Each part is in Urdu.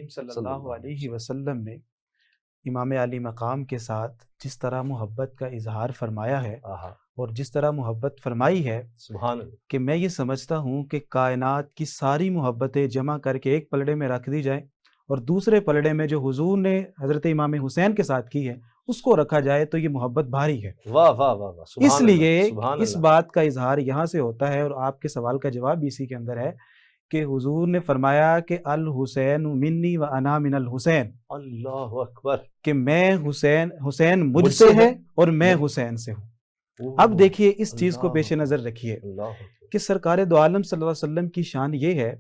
کریم صلی اللہ علیہ وسلم نے امام علی مقام کے ساتھ جس طرح محبت کا اظہار فرمایا ہے اور جس طرح محبت فرمائی ہے، سبحان اللہ، کہ میں یہ سمجھتا ہوں کہ کائنات کی ساری محبتیں جمع کر کے ایک پلڑے میں رکھ دی جائیں اور دوسرے پلڑے میں جو حضور نے حضرت امام حسین کے ساتھ کی ہے اس کو رکھا جائے تو یہ محبت بھاری ہے۔ واہ واہ واہ واہ، سبحان اس لیے اللہ، سبحان اس اللہ۔ بات کا اظہار یہاں سے ہوتا ہے، اور آپ کے سوال کا جواب بھی اسی کے اندر ہے کہ حضور نے فرمایا کہ الحسین منی و انا من الحسین، اللہ اکبر، کہ میں حسین مجھ سے ہے اور میں حسین سے ہوں۔ اب دیکھیے اس چیز کو پیش نظر رکھیے کہ سرکار دو عالم صلی اللہ علیہ وسلم کی شان یہ ہے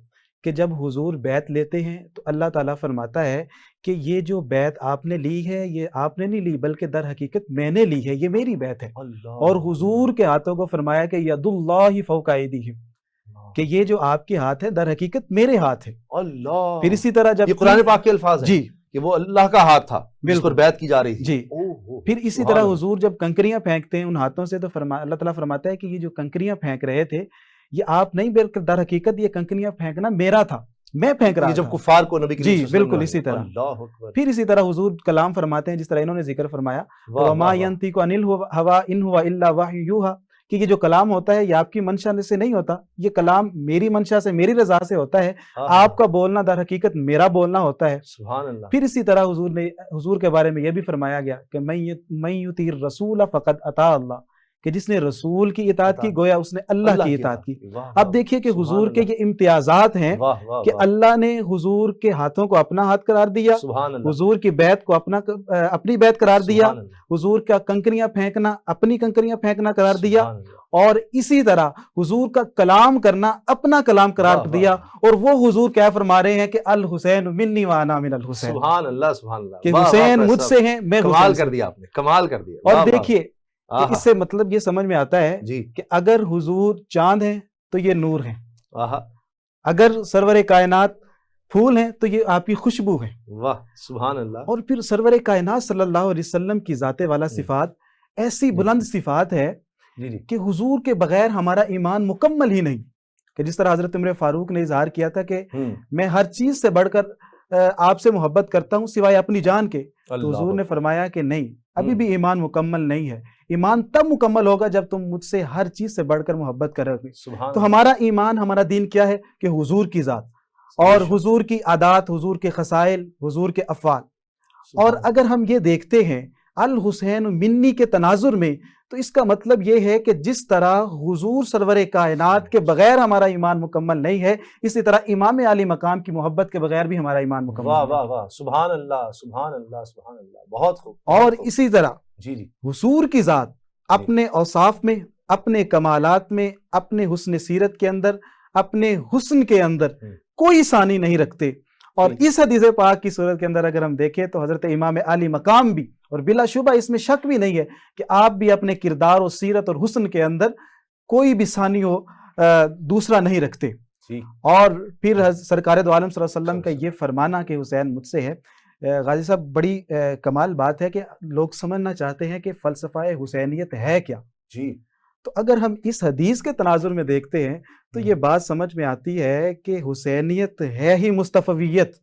کہ جب حضور بیعت لیتے ہیں تو اللہ تعالیٰ فرماتا ہے کہ یہ جو بیعت آپ نے لی ہے یہ آپ نے نہیں لی بلکہ در حقیقت میں نے لی ہے، یہ میری بیعت ہے۔ اور حضور کے ہاتھوں کو فرمایا کہ ید اللہ فوق ایدیہم، کہ یہ جو آپ کے ہاتھ ہے در حقیقت میرے ہاتھ ہے۔ اللہ، پھر اسی طرح جب یہ قرآن پاک کے الفاظ ہیں جی کہ وہ اللہ کا ہاتھ تھا جس پر بیعت کی جا رہی تھی۔ جی، پھر اسی طرح حضور جب کنکریاں پھینکتے ہیں ان ہاتھوں سے تو اللہ تعالیٰ فرماتا ہے کہ یہ جو کنکریاں پھینک رہے تھے یہ آپ نہیں، بلکہ در حقیقت یہ کنکریاں پھینکنا میرا تھا، میں پھینک رہا تھا۔ جب کفار کو نبی جی بالکل اسی طرح۔ اللہ اکبر، پھر اسی طرح حضور کلام فرماتے ہیں جس طرح انہوں نے ذکر فرمایا وَمَا يَنْطِقُ عَنِ الْهَوَىٰ إِنْ هُوَ إِلَّا وَحْيٌ يُوحَىٰ، کہ یہ جو کلام ہوتا ہے یہ آپ کی منشا سے نہیں ہوتا، یہ کلام میری منشا سے میری رضا سے ہوتا ہے، آپ کا بولنا در حقیقت میرا بولنا ہوتا ہے۔ سبحان اللہ۔ پھر اسی طرح حضور کے بارے میں یہ بھی فرمایا گیا کہ مَن يُطِعِ الرَّسُولَ فَقَدْ أَطَاعَ اللَّهَ، کہ جس نے رسول کی اطاعت کی گویا اس نے اللہ کی اطاعت کی۔ اب دیکھیے کہ حضور کے یہ امتیازات ہیں کہ اللہ نے حضور کے ہاتھوں کو اپنا ہاتھ قرار دیا، حضور کی بیعت کو اپنی بیعت قرار دیا، حضور کا کنکریاں پھینکنا اپنی کنکریاں پھینکنا قرار دیا، اور اسی طرح حضور کا کلام کرنا اپنا کلام قرار دیا۔ اور وہ حضور کیا فرما رہے ہیں کہ الحسین منی و انا من الحسین، سبحان اللہ، سبحان اللہ، کہ حسین مجھ سے ہیں میں کمال کر دیا آپ نے، کمال کر دیا۔ اور دیکھیے کہ اس سے مطلب یہ سمجھ میں آتا ہے کہ اگر حضور چاند ہیں تو یہ نور ہیں، اگر سرور کائنات پھول ہیں تو یہ آپ کی خوشبو ہے۔ واہ، سبحان اللہ۔ اور پھر سرور کائنات صلی اللہ علیہ وسلم کی ذات والا صفات ایسی بلند صفات ہے کہ حضور کے بغیر ہمارا ایمان مکمل ہی نہیں، کہ جس طرح حضرت عمر فاروق نے اظہار کیا تھا کہ میں ہر چیز سے بڑھ کر آپ سے محبت کرتا ہوں سوائے اپنی جان کے، تو حضور نے فرمایا کہ نہیں، ابھی بھی ایمان مکمل نہیں ہے، ایمان تب مکمل ہوگا جب تم مجھ سے ہر چیز سے بڑھ کر محبت کرو گے۔ تو ہمارا ایمان، ہمارا دین کیا ہے کہ حضور کی ذات اور حضور کی عادات، حضور کے خصائل، حضور کے افعال۔ اور اگر ہم یہ دیکھتے ہیں الحسین منی کے تناظر میں تو اس کا مطلب یہ ہے کہ جس طرح حضور سرور کائنات کے بغیر ہمارا ایمان مکمل نہیں ہے، اسی طرح امام علی مقام کی محبت کے بغیر بھی ہمارا ایمان مکمل نہیں ہے۔ واہ واہ واہ، سبحان اللہ، سبحان اللہ، سبحان اللہ، بہت خوب۔ اور اسی طرح حضور کی ذات اپنے اوصاف میں، اپنے کمالات میں، اپنے حسن سیرت کے اندر، اپنے حسن کے اندر کوئی ثانی نہیں رکھتے۔ اور اس حدیث پاک کی صورت کے اندر اگر ہم دیکھیں تو حضرت امام علی مقام بھی، اور بلا شبہ اس میں شک بھی نہیں ہے کہ آپ بھی اپنے کردار و سیرت اور حسن کے اندر کوئی بھی ثانی ہو دوسرا نہیں رکھتے۔ اور پھر سرکار دو عالم صلی اللہ علیہ وسلم کا یہ فرمانا کہ حسین مجھ سے ہے، غازی صاحب بڑی کمال بات ہے کہ لوگ سمجھنا چاہتے ہیں کہ فلسفہ حسینیت ہے کیا۔ تو اگر ہم اس حدیث کے تناظر میں دیکھتے ہیں تو یہ بات سمجھ میں آتی ہے کہ حسینیت ہے ہی مصطفیت،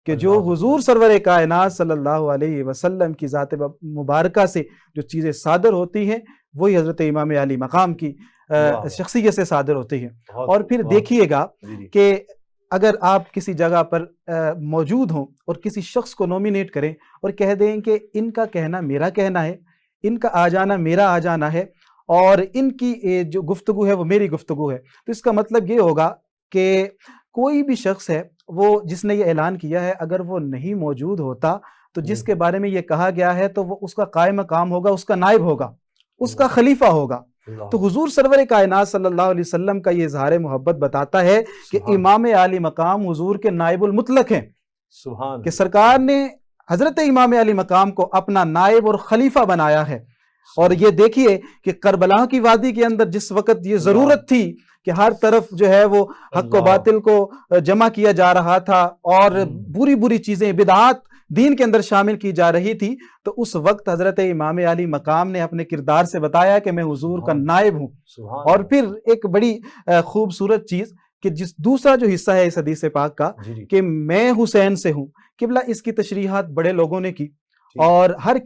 کہ جو حضور سرور کائنات صلی اللہ علیہ وسلم کی ذات مبارکہ سے جو چیزیں صادر ہوتی ہیں وہی حضرت امام علی مقام کی شخصیت سے صادر ہوتی ہیں۔ اور پھر دیکھیے گا کہ اگر آپ کسی جگہ پر موجود ہوں اور کسی شخص کو نومینیٹ کریں اور کہہ دیں کہ ان کا کہنا میرا کہنا ہے، ان کا آ جانا میرا آ جانا ہے، اور ان کی جو گفتگو ہے وہ میری گفتگو ہے، تو اس کا مطلب یہ ہوگا کہ کوئی بھی شخص ہے وہ جس نے یہ اعلان کیا ہے اگر وہ نہیں موجود ہوتا تو جس کے بارے میں یہ کہا گیا ہے تو وہ اس کا قائم مقام ہوگا، اس کا نائب ہوگا، اس کا خلیفہ ہوگا۔ تو حضور سرور کائنات صلی اللہ علیہ وسلم کا یہ اظہار محبت بتاتا ہے کہ امام علی مقام حضور کے نائب المطلق ہیں، کہ سرکار نے حضرت امام علی مقام کو اپنا نائب اور خلیفہ بنایا ہے۔ اور یہ دیکھیے کہ کربلا کی وادی کے اندر جس وقت یہ ضرورت تھی کہ ہر طرف جو ہے وہ حق و باطل کو جمع کیا جا رہا تھا اور بری بری چیزیں بدعات دین کے اندر شامل کی جا رہی تھی، تو اس وقت حضرت امام علی مقام نے اپنے کردار سے بتایا کہ میں حضور کا نائب ہوں۔ اور پھر ایک بڑی خوبصورت چیز کہ جس دوسرا جو حصہ ہے اس حدیث پاک کا جی جی کہ میں حسین سے ہوں، قبلہ اس کی تشریحات بڑے لوگوں نے کی، ٹھیک۔ اور ہر